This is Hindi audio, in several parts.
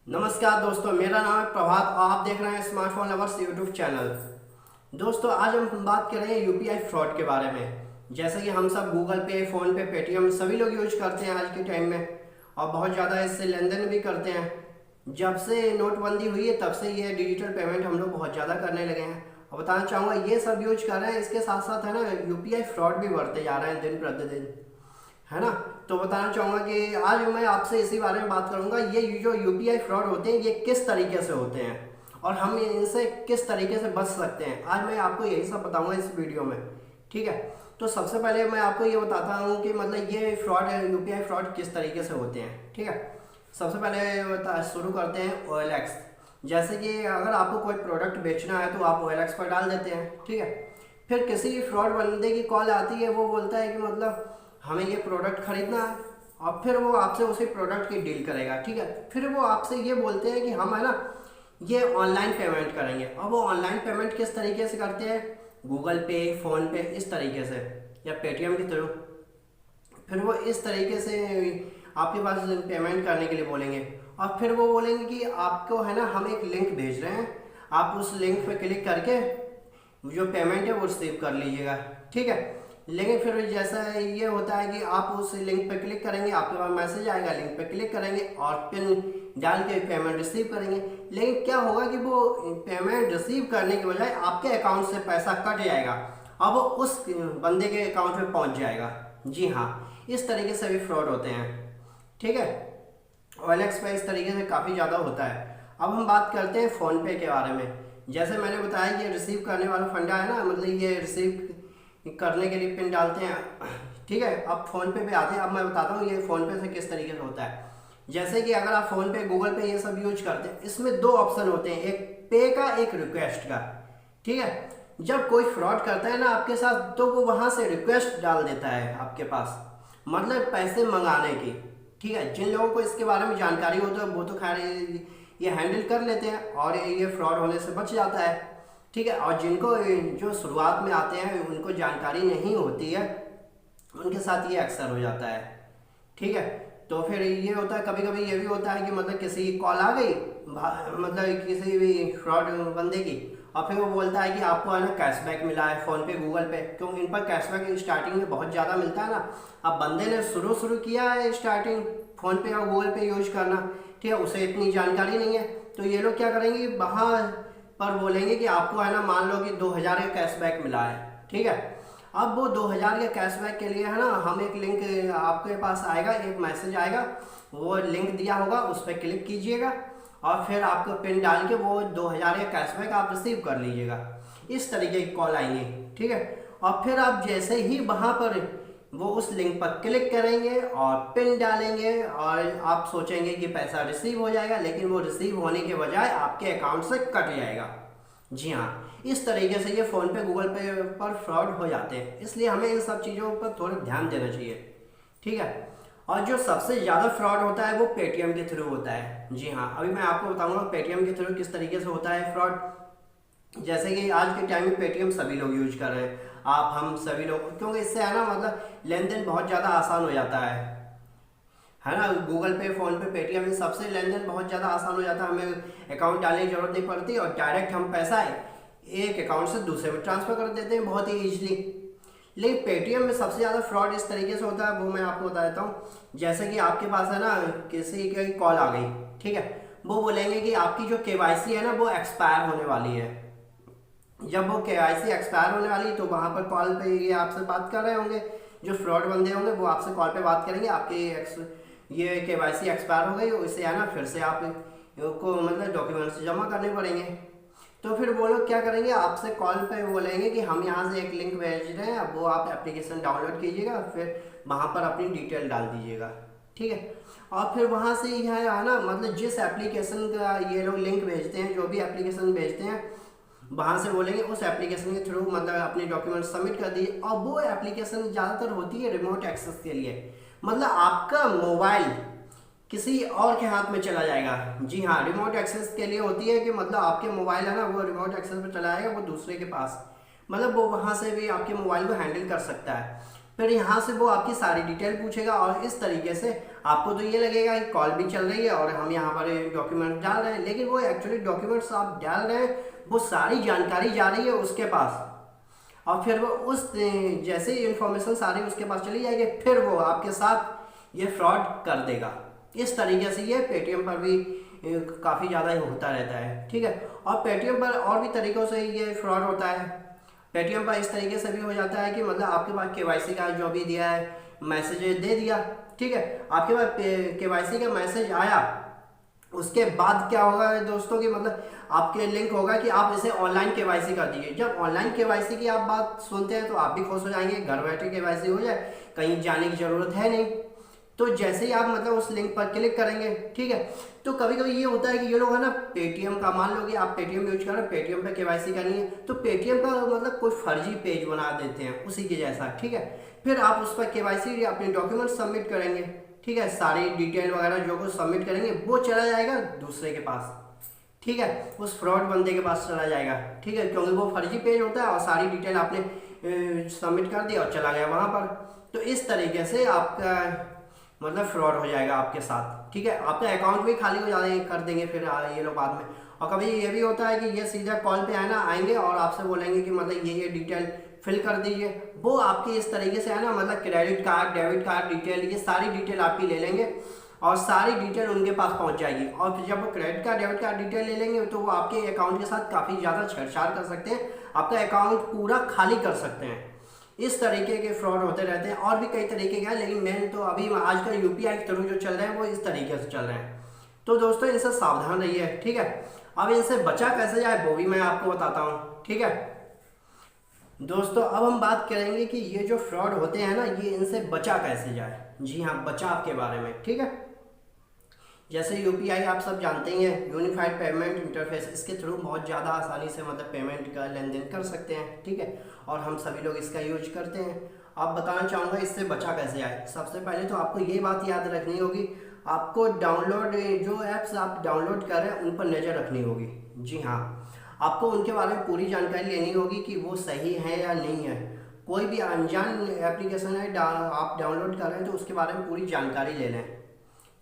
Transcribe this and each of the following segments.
नमस्कार दोस्तों, मेरा नाम है प्रभात और आप देख रहे हैं स्मार्टफोन लवर्स यूट्यूब चैनल। दोस्तों, आज हम बात कर रहे हैं यूपीआई फ्रॉड के बारे में। जैसे कि हम सब गूगल पे, फ़ोन पे, पेटीएम सभी लोग यूज करते हैं आज के टाइम में और बहुत ज़्यादा इससे लेन देन भी करते हैं। जब से नोटबंदी हुई है तब से ये डिजिटल पेमेंट हम लोग बहुत ज़्यादा करने लगे हैं। और बताना चाहूँगा ये सब यूज कर रहे हैं, इसके साथ साथ है ना यूपीआई फ्रॉड भी बढ़ते जा रहे हैं दिन प्रतिदिन, है ना। तो बताना चाहूँगा कि आज मैं आपसे इसी बारे में बात करूँगा, ये जो यूपीआई फ्रॉड होते हैं ये किस तरीके से होते हैं और हम इनसे किस तरीके से बच सकते हैं। आज मैं आपको यही सब बताऊँगा इस वीडियो में, ठीक है। तो सबसे पहले मैं आपको ये बताता हूँ कि मतलब ये फ्रॉड यूपीआई फ्रॉड किस तरीके से होते हैं, ठीक है। सबसे पहले शुरू करते हैं OLX। जैसे कि अगर आपको कोई प्रोडक्ट बेचना है तो आप OLX पर डाल देते हैं, ठीक है। फिर किसी फ्रॉड बंदे की कॉल आती है, वो बोलता है कि मतलब हमें ये प्रोडक्ट खरीदना है और फिर वो आपसे उसी प्रोडक्ट की डील करेगा, ठीक है। फिर वो आपसे ये बोलते हैं कि हम है ना ये ऑनलाइन पेमेंट करेंगे। और वो ऑनलाइन पेमेंट किस तरीके से करते हैं, गूगल पे, फ़ोन पे, इस तरीके से या पेटीएम के थ्रू। फिर वो इस तरीके से आपके पास पेमेंट करने के लिए बोलेंगे और फिर वो बोलेंगे कि आपको है ना हम एक लिंक भेज रहे हैं, आप उस लिंक पे क्लिक करके जो पेमेंट है वो रिसीव कर लीजिएगा, ठीक है। लेकिन फिर जैसा ये होता है कि आप उस लिंक पे क्लिक करेंगे, आपके पास मैसेज आएगा, लिंक पे क्लिक करेंगे और पिन डाल के पेमेंट रिसीव करेंगे। लेकिन क्या होगा कि वो पेमेंट रिसीव करने के बजाय आपके अकाउंट से पैसा कट जाएगा और वो उस बंदे के अकाउंट में पहुंच जाएगा। जी हाँ, इस तरीके से भी फ्रॉड होते हैं, ठीक है। OLX पे इस तरीके से काफ़ी ज़्यादा होता है। अब हम बात करते हैं फ़ोन पे के बारे में। जैसे मैंने बताया ये रिसीव करने वाला फंडा है ना, मतलब ये रिसीव करने के लिए पिन डालते हैं, ठीक है। अब फ़ोन पे आते हैं। अब मैं बताता हूँ ये फ़ोन पे से किस तरीके से होता है। जैसे कि अगर आप फ़ोन पे, गूगल पे ये सब यूज करते हैं, इसमें दो ऑप्शन होते हैं, एक पे का, एक रिक्वेस्ट का, ठीक है। जब कोई फ्रॉड करता है ना आपके साथ तो वो वहाँ से रिक्वेस्ट डाल देता है आपके पास, मतलब पैसे मंगाने की, ठीक है। जिन लोगों को इसके बारे में जानकारी हो तो वो तो खैर ये हैंडल कर लेते हैं और ये फ्रॉड होने से बच जाता है, ठीक है। और जिनको जो शुरुआत में आते हैं उनको जानकारी नहीं होती है, उनके साथ ये अक्सर हो जाता है, ठीक है। तो फिर ये होता है, कभी कभी ये भी होता है कि मतलब किसी की कॉल आ गई, मतलब किसी भी फ्रॉड बंदे की, और फिर वो बोलता है कि आपको है ना कैशबैक मिला है फ़ोन पे, गूगल पे, क्योंकि इन पर कैशबैक स्टार्टिंग में बहुत ज़्यादा मिलता है ना। अब बंदे ने शुरू किया है स्टार्टिंग फ़ोन पे और गूगल पे यूज करना, ठीक है, उसे इतनी जानकारी नहीं है। तो ये लोग क्या करेंगे, वहाँ पर बोलेंगे कि आपको है ना मान लो कि 2000 का कैशबैक मिला है, ठीक है। अब वो 2000 के कैशबैक के लिए है ना हम एक लिंक आपके पास आएगा, एक मैसेज आएगा, वो लिंक दिया होगा, उस पर क्लिक कीजिएगा और फिर आपको पिन डाल के वो 2000 का कैशबैक आप रिसीव कर लीजिएगा। इस तरीके की कॉल आएंगी, ठीक है। और फिर आप जैसे ही वहाँ पर वो उस लिंक पर क्लिक करेंगे और पिन डालेंगे और आप सोचेंगे कि पैसा रिसीव हो जाएगा, लेकिन वो रिसीव होने के बजाय आपके अकाउंट से कट जाएगा। जी हाँ, इस तरीके से ये फ़ोन पे, गूगल पे पर फ्रॉड हो जाते हैं, इसलिए हमें इन सब चीज़ों पर थोड़ा ध्यान देना चाहिए, ठीक है। और जो सबसे ज़्यादा फ्रॉड होता है वो पेटीएम के थ्रू होता है। जी हाँ, अभी मैं आपको बताऊंगा पेटीएम के थ्रू किस तरीके से होता है फ्रॉड। जैसे कि आज के टाइम में पेटीएम सभी लोग यूज कर रहे हैं, आप, हम सभी लोग, क्योंकि इससे है ना मतलब लेन देन बहुत ज़्यादा आसान हो जाता है ना। गूगल पे, फ़ोन पे, पेटीएम, इन सबसे लेन देन बहुत ज़्यादा आसान हो जाता है, हमें अकाउंट डालने की जरूरत नहीं पड़ती और डायरेक्ट हम पैसा एक अकाउंट से दूसरे में ट्रांसफ़र कर देते हैं बहुत ही ईजिली। लेकिन पेटीएम में सबसे ज़्यादा फ्रॉड इस तरीके से होता है, वो मैं आपको बता देता हूँ। जैसे कि आपके पास है ना किसी की कॉल आ गई, ठीक है, वो बोलेंगे कि आपकी जो केवाईसी है ना वो एक्सपायर होने वाली है। जब वो केवाईसी एक्सपायर होने वाली तो वहाँ पर कॉल पे ये आपसे बात कर रहे होंगे, जो फ्रॉड बंदे होंगे वो आपसे कॉल पे बात करेंगे, आपकी ये केवाईसी एक्सपायर हो गई, इससे है ना फिर से आप को मतलब डॉक्यूमेंट्स जमा करने पड़ेंगे। तो फिर वो लोग क्या करेंगे, आपसे कॉल पे बोलेंगे कि हम यहाँ से एक लिंक भेज रहे हैं, वो आप एप्लीकेशन डाउनलोड कीजिएगा, फिर वहाँ पर अपनी डिटेल डाल दीजिएगा, ठीक है। और फिर वहाँ से यह है ना मतलब जिस एप्लीकेशन का ये लोग लिंक भेजते हैं, जो भी एप्लीकेशन भेजते हैं, वहाँ से बोलेंगे उस एप्लीकेशन के थ्रू मतलब अपने डॉक्यूमेंट सबमिट कर दिए। और वो एप्लीकेशन ज़्यादातर होती है रिमोट एक्सेस के लिए, मतलब आपका मोबाइल किसी और के हाथ में चला जाएगा। जी हाँ, रिमोट एक्सेस के लिए होती है कि मतलब आपके मोबाइल है ना वो रिमोट एक्सेस पे चला जाएगा, वो दूसरे के पास, मतलब वो वहाँ से भी आपके मोबाइल को हैंडल कर सकता है। फिर यहाँ से वो आपकी सारी डिटेल पूछेगा और इस तरीके से आपको तो ये लगेगा कि कॉल भी चल रही है और हम यहाँ पर डॉक्यूमेंट डाल रहे हैं, लेकिन वो एक्चुअली डॉक्यूमेंट्स आप डाल रहे हैं, वो सारी जानकारी जा रही है उसके पास, और फिर वो उस जैसे ही इंफॉर्मेशन सारी उसके पास चली जाएगी, फिर वो आपके साथ ये फ्रॉड कर देगा। इस तरीके से ये पेटीएम पर भी काफ़ी ज़्यादा ही होता रहता है, ठीक है। और पेटीएम पर और भी तरीक़ों से ये फ्रॉड होता है। पेटीएम पर इस तरीके से भी हो जाता है कि मतलब आपके पास केवाईसी का जो भी दिया है मैसेज दे दिया, ठीक है, आपके पास केवाईसी का मैसेज आया, उसके बाद क्या होगा दोस्तों कि मतलब आपके लिंक होगा कि आप इसे ऑनलाइन केवाईसी कर दीजिए। जब ऑनलाइन केवाईसी की आप बात सुनते हैं तो आप भी खुश हो जाएंगे, घर बैठे केवाईसी हो जाए, कहीं जाने की ज़रूरत है नहीं। तो जैसे ही आप मतलब उस लिंक पर क्लिक करेंगे, ठीक है, तो कभी कभी ये होता है कि ये लोग है ना पेटीएम का, मान लो कि आप पेटीएम यूज कर रहे हैं, पेटीएम पे केवाईसी करनी है, तो पेटीएम का मतलब कोई फर्जी पेज बना देते हैं उसी के जैसा, ठीक है। फिर आप उस पर केवाईसी अपने डॉक्यूमेंट सबमिट करेंगे, ठीक है, सारी डिटेल वगैरह जो कुछ सबमिट करेंगे वो चला जाएगा दूसरे के पास, ठीक है, उस फ्रॉड बंदे के पास चला जाएगा, ठीक है, क्योंकि वो फर्जी पेज होता है और सारी डिटेल आपने सबमिट कर दी और चला गया वहाँ पर। तो इस तरीके से आपका मतलब फ्रॉड हो जाएगा आपके साथ, ठीक है, आपका अकाउंट भी खाली हो जाए कर देंगे फिर ये लोग बाद में। और कभी ये भी होता है कि ये सीधा कॉल पे आए ना आएंगे और आपसे बोलेंगे कि मतलब ये डिटेल फिल कर दीजिए, वो आपकी इस तरीके से है ना मतलब credit card, debit card detail, ये सारी डिटेल आपकी ले लेंगे और सारी डिटेल उनके पास पहुंच जाएगी। और फिर जब वो credit card, debit card detail ले लेंगे तो वो आपके अकाउंट के साथ काफ़ी ज़्यादा छेड़छाड़ कर सकते हैं, आपका अकाउंट पूरा खाली कर सकते हैं। इस तरीके के फ्रॉड होते रहते हैं, और भी कई तरीके के हैं, लेकिन मेन तो अभी आजकल यूपीआई के थ्रू जो चल रहे हैं वो इस तरीके से चल रहे हैं। तो दोस्तों इनसे सावधान रहिए, ठीक है। अब इनसे बचा कैसे जाए वो भी मैं आपको बताता हूँ, ठीक है। दोस्तों अब हम बात करेंगे कि ये जो फ्रॉड होते हैं ना, ये इनसे बचा कैसे जाए। जी हाँ, बचाव के बारे में, ठीक है। जैसे यूपीआई आप सब जानते ही हैं, यूनिफाइड पेमेंट इंटरफेस, इसके थ्रू बहुत ज़्यादा आसानी से मतलब पेमेंट का लेन देन कर सकते हैं, ठीक है, और हम सभी लोग इसका यूज करते हैं। आप बताना चाहूँगा इससे बचा कैसे आए। सबसे पहले तो आपको ये बात याद रखनी होगी, आपको डाउनलोड जो ऐप्स आप डाउनलोड कर रहे हैं उन पर नज़र रखनी होगी। जी हाँ, आपको उनके बारे में पूरी जानकारी लेनी होगी कि वो सही है या नहीं है। कोई भी अनजान एप्लीकेशन है आप डाउनलोड कर रहे हैं तो उसके बारे में पूरी जानकारी ले लें।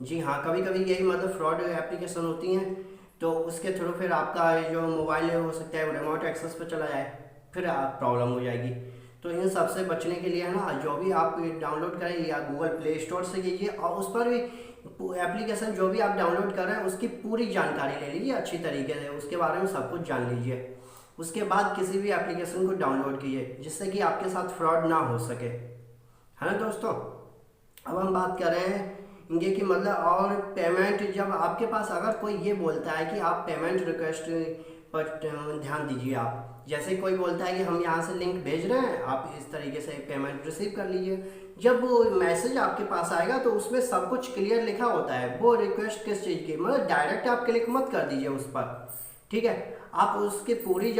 जी हाँ, कभी कभी यही मतलब फ्रॉड एप्लीकेशन होती हैं, तो उसके थ्रू फिर आपका जो मोबाइल है हो सकता है रिमोट एक्सेस पर चला जाए, फिर आप प्रॉब्लम हो जाएगी। तो इन सब से बचने के लिए है ना, जो भी आप डाउनलोड करें या गूगल प्ले स्टोर से कीजिए और उस पर भी एप्लीकेशन जो भी आप डाउनलोड कर रहे हैं उसकी पूरी जानकारी ले लीजिए अच्छी तरीके से, उसके बारे में सब कुछ जान लीजिए। उसके बाद किसी भी एप्लीकेशन को डाउनलोड कीजिए जिससे कि आपके साथ फ्रॉड ना हो सके, है ना दोस्तों। अब हम बात कर रहे हैं ये कि मतलब और पेमेंट, जब आपके पास अगर कोई ये बोलता है कि आप पेमेंट रिक्वेस्ट पर ध्यान दीजिए, आप जैसे कोई बोलता है कि हम यहाँ से लिंक भेज रहे हैं, आप इस तरीके से पेमेंट रिसीव कर लीजिए। जब वो मैसेज आपके पास आएगा तो उसमें सब कुछ क्लियर लिखा होता है, वो रिक्वेस्ट किस चीज़ की, मतलब डायरेक्ट आप क्लिक मत कर दीजिए उस पर, ठीक है, आप उसकी पूरी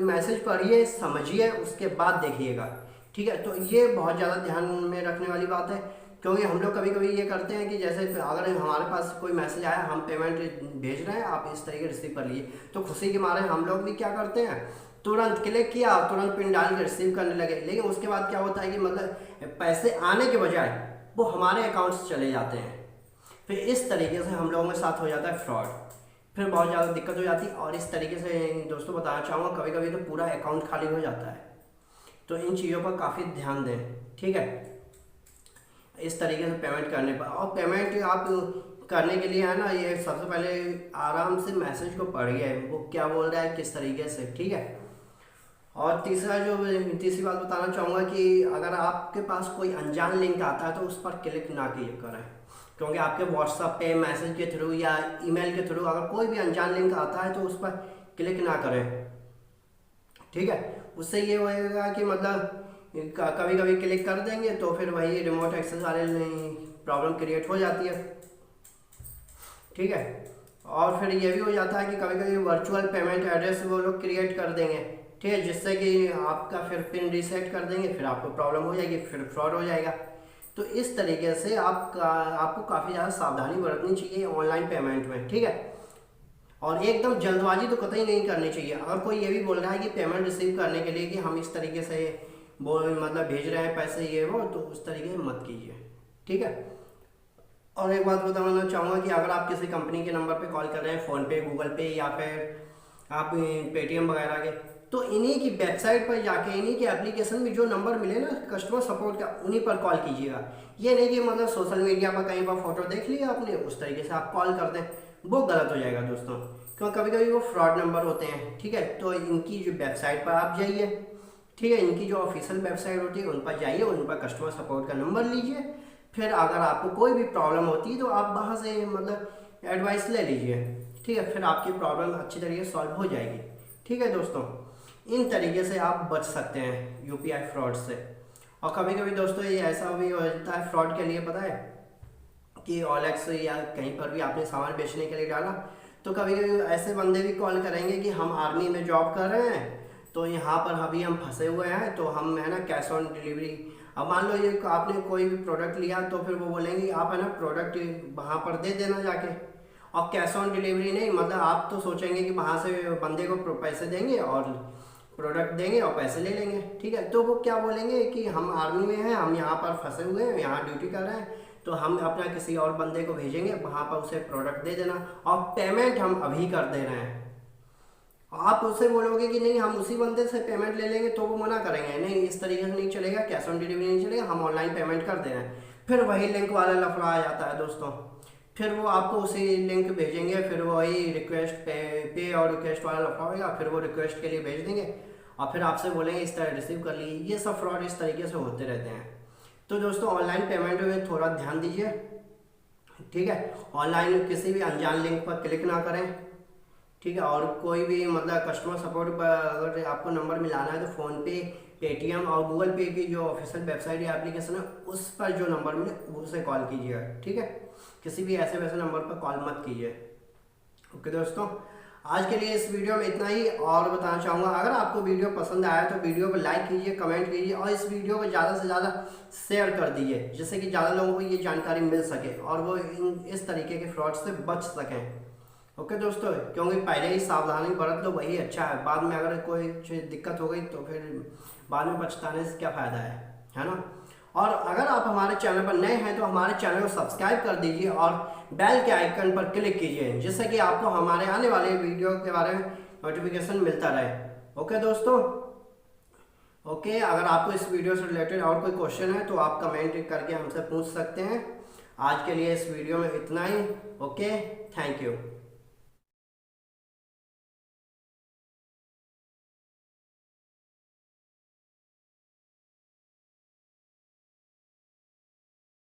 मैसेज पढ़िए, समझिए, उसके बाद देखिएगा, ठीक है। तो ये बहुत ज़्यादा ध्यान में रखने वाली बात है, क्योंकि हम लोग कभी कभी ये करते हैं कि जैसे अगर हमारे पास कोई मैसेज आया, हम पेमेंट भेज रहे हैं, आप इस तरीके रिसीव कर लीजिए, तो खुशी के मारे हम लोग भी क्या करते हैं, तुरंत क्लिक किया, तुरंत पिन डाल के रिसीव करने लगे। लेकिन उसके बाद क्या होता है कि मतलब पैसे आने के बजाय वो हमारे अकाउंट से चले जाते हैं। फिर इस तरीके से हम लोगों के साथ हो जाता है फ्रॉड, फिर बहुत ज़्यादा दिक्कत हो जाती है। और इस तरीके से दोस्तों बताना चाहूँगा, कभी कभी तो पूरा अकाउंट खाली हो जाता है। तो इन चीज़ों पर काफ़ी ध्यान दें, ठीक है, इस तरीके से पेमेंट करने पर। और पेमेंट आप करने के लिए है ना, ये सबसे पहले आराम से मैसेज को पढ़िए, वो क्या बोल रहा है किस तरीके से, ठीक है। और तीसरी बात बताना चाहूँगा कि अगर आपके पास कोई अनजान लिंक आता है तो उस पर क्लिक ना कीजिए करें, क्योंकि आपके व्हाट्सएप पे मैसेज के थ्रू या ईमेल के थ्रू अगर कोई भी अनजान लिंक आता है तो उस पर क्लिक ना करें, ठीक है। उससे ये होएगा कि मतलब कभी कभी क्लिक कर देंगे तो फिर वही रिमोट एक्सेस वाले प्रॉब्लम क्रिएट हो जाती है, ठीक है। और फिर ये भी हो जाता है कि कभी कभी वर्चुअल पेमेंट एड्रेस वो लोग क्रिएट कर देंगे, ठीक है, जिससे कि आपका फिर पिन रीसेट कर देंगे, फिर आपको प्रॉब्लम हो जाएगी, फिर फ्रॉड हो जाएगा। तो इस तरीके से आपको काफ़ी ज़्यादा सावधानी बरतनी चाहिए ऑनलाइन पेमेंट में, ठीक है। और एकदम जल्दबाजी तो कतई नहीं करनी चाहिए। अगर कोई ये भी बोल रहा है कि पेमेंट रिसीव करने के लिए कि हम इस तरीके से वो मतलब भेज रहे हैं पैसे ये वो, तो उस तरीके से मत कीजिए, ठीक है। और एक बात बताना चाहूँगा कि अगर आप किसी कंपनी के नंबर पे कॉल कर रहे हैं, फ़ोनपे, गूगल पे या फिर आप पेटीएम वगैरह के, तो इन्हीं की वेबसाइट पर जाके इन्हीं के एप्लीकेशन में जो नंबर मिले ना कस्टमर सपोर्ट का, उन्हीं पर कॉल कीजिएगा। ये नहीं कि मतलब सोशल मीडिया पर कहीं पर फोटो देख लिया आपने, उस तरीके से आप कॉल कर दें, वो गलत हो जाएगा दोस्तों, क्यों कभी कभी वो फ्रॉड नंबर होते हैं, ठीक है। तो इनकी जो वेबसाइट पर आप जाइए, ठीक है, इनकी जो ऑफिशियल वेबसाइट होती है उन पर जाइए, उन पर कस्टमर सपोर्ट का नंबर लीजिए, फिर अगर आपको कोई भी प्रॉब्लम होती है तो आप वहाँ से मतलब एडवाइस ले लीजिए, ठीक है, फिर आपकी प्रॉब्लम अच्छी तरीके से सॉल्व हो जाएगी, ठीक है दोस्तों। इन तरीके से आप बच सकते हैं यूपीआई फ्रॉड से। और कभी कभी दोस्तों ये ऐसा भी हो जाता है फ्रॉड के लिए, पता है कि OLX या कहीं पर भी आपने सामान बेचने के लिए डाला, तो कभी कभी ऐसे बंदे भी कॉल करेंगे कि हम आर्मी में जॉब कर रहे हैं, तो यहाँ पर अभी हम फंसे हुए हैं, तो हम है ना कैश ऑन डिलीवरी। अब मान लो ये आपने कोई भी प्रोडक्ट लिया, तो फिर वो बोलेंगे आप है ना प्रोडक्ट वहाँ पर दे देना जाके, और कैश ऑन डिलीवरी नहीं, मतलब आप तो सोचेंगे कि वहाँ से बंदे को पैसे देंगे और प्रोडक्ट देंगे और पैसे ले लेंगे, ठीक है। तो वो क्या बोलेंगे कि हम आर्मी में हैं, हम यहाँ पर फंसे हुए हैं, यहाँ ड्यूटी कर रहे हैं, तो हम अपना किसी और बंदे को भेजेंगे, वहाँ पर उसे प्रोडक्ट दे देना और पेमेंट हम अभी कर दे रहे हैं। आप उससे बोलोगे कि नहीं हम उसी बंदे से पेमेंट ले लेंगे, तो वो मना करेंगे, नहीं इस तरीके से नहीं चलेगा, कैश ऑन डिलीवरी नहीं चलेगा, हम ऑनलाइन पेमेंट कर दे रहे हैं। फिर वही लिंक वाला लफड़ा आ जाता है दोस्तों, फिर वो आपको उसी लिंक भेजेंगे, फिर वही रिक्वेस्ट पे और रिक्वेस्ट वाला लफड़ा होगा, फिर वो रिक्वेस्ट के लिए भेज देंगे और फिर आपसे बोलेंगे इस तरह रिसीव कर लीजिए। ये सब फ्रॉड इस तरीके से होते रहते हैं। तो दोस्तों ऑनलाइन पेमेंट में थोड़ा ध्यान दीजिए, ठीक है। ऑनलाइन किसी भी अनजान लिंक पर क्लिक ना करें, ठीक है। और कोई भी मतलब कस्टमर सपोर्ट पर अगर आपको नंबर मिलाना है तो फ़ोनपे, पेटीएम और गूगल पे की जो ऑफिशियल वेबसाइट या एप्लीकेशन है उस पर जो नंबर मिले उससे कॉल कीजिएगा, ठीक है। किसी भी ऐसे वैसे नंबर पर कॉल मत कीजिए। ओके दोस्तों, आज के लिए इस वीडियो में इतना ही। और बताना चाहूँगा अगर आपको वीडियो पसंद आया तो वीडियो को लाइक कीजिए, कमेंट कीजिए और इस वीडियो को ज़्यादा से ज़्यादा शेयर कर दीजिए, जिससे कि ज़्यादा लोगों को ये जानकारी मिल सके और वो इस तरीके के फ्रॉड से बच सकें। ओके दोस्तों, क्योंकि पहले ही सावधानी बरत लो वही अच्छा है, बाद में अगर कोई दिक्कत हो गई तो फिर बाद में पछताने से क्या फ़ायदा है ना। और अगर आप हमारे चैनल पर नए हैं तो हमारे चैनल को सब्सक्राइब कर दीजिए और बेल के आइकन पर क्लिक कीजिए, जिससे कि आपको हमारे आने वाले वीडियो के बारे में नोटिफिकेशन मिलता रहे। ओके दोस्तों, ओके, अगर आपको इस वीडियो से रिलेटेड और कोई क्वेश्चन है तो आप कमेंट करके हमसे पूछ सकते हैं। आज के लिए इस वीडियो में इतना ही। Okay, thank you.